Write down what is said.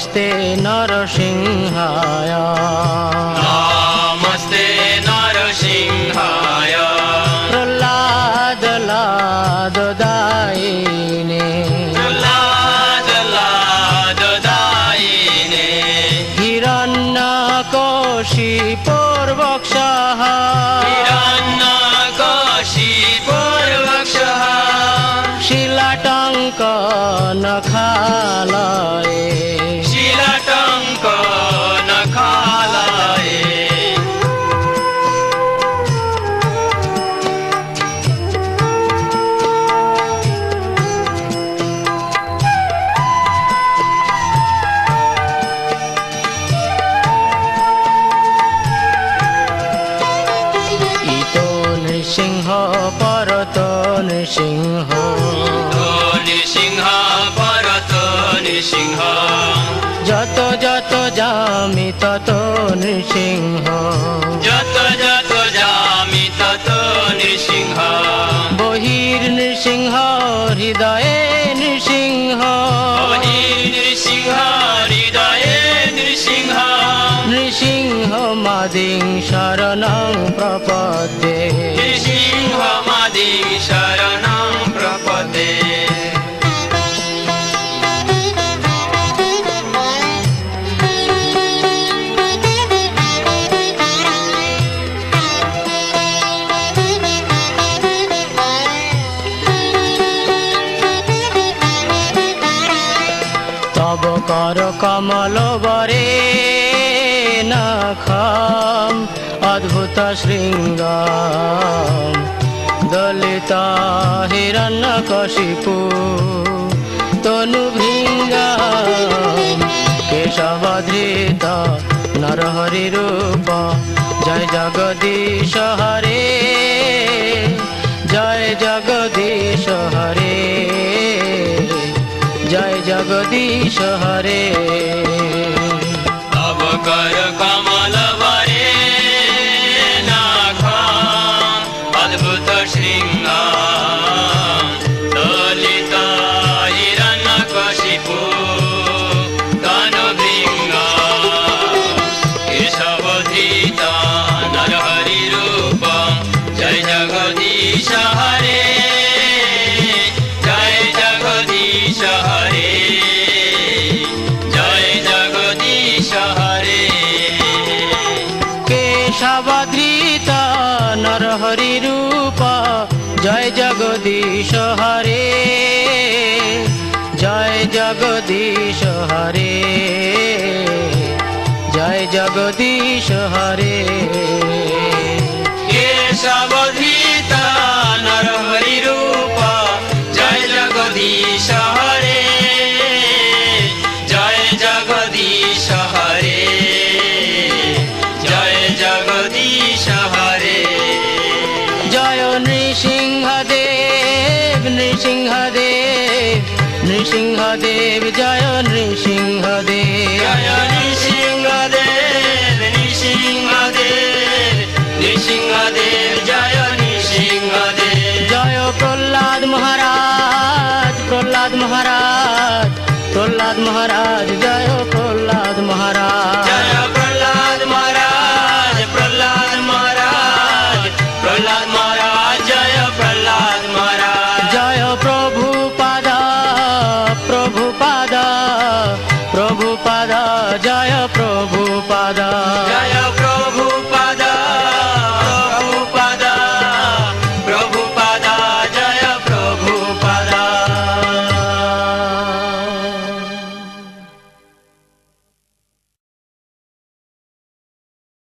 नमस्ते नरसिंहाय नमस्ते नरसिंहाय प्रह्लाद लाददायिने प्रह्लाद लाददायिने हिरण्यकशिपुर्वक्षः हिरण्यकशिपुर्वक्षः शिलाटङ्कनखालये शिलाटङ्कनखालये इतो नृसिंह परतो नृसिंह नृसिंह परत नृसिंह যত যত যামি তত নৃসিংহ যত যত যামি তত নৃসিংহ বহির নৃসিংহ হৃদয়ে নৃসিংহ নৃসিংহ হৃদয়ে নৃসিংহ নৃসিংহ মাদিং শরণং প্রপদ্যে নৃসিংহ মাদি শরণং প্রপদে তব কর কমল বরে নখম অদ্ভুত শৃঙ্গম দলিত হিরণ্যকশিপু তনুভৃঙ্গম কেশবধৃত নরহরি রূপ জয় জগদীশ হরে জয় জগদীশ হরে জয় জগদীশ হরে তব কর কমল বরে নখম অদ্ভুত শৃঙ্গ দলিত হিরণ্যকশিপু তনুভৃঙ্গ কেশবধৃত নরহরি রূপ জয় জগদীশ হরে জয় জগদীশ হরে জয় জগদীশ হরে কেশবধৃত নরহরি রূপ জয় জগদীশ হরে জয় জগদীশ হরে জয় জগদীশ হরে কেশবধৃত নরহরি রূপ জয় জগদীশ হরে জয় জগদীশ হরে জয় জগদীশ হরে জয় নৃসিংহদেব নৃসিংহদেব নৃসিংহদেব জয় নৃসিংহদেব জয় নৃসিংহদেব নৃসিংহদেব নৃসিংহদেব জয় নৃসিংহদেব জয় প্রহ্লাদ মহারাজ প্রহ্লাদ মহারাজ প্রহ্লাদ মহারাজ জয় প্রহ্লাদ মহারাজ জয় প্রহ্লাদ মহারাজ প্রহ্লাদ মহারাজ প্রহ্লাদ মহারাজ জয় প্রহ্লাদ মহারাজ জয় প্রভুপাদ প্রভুপাদ প্রভু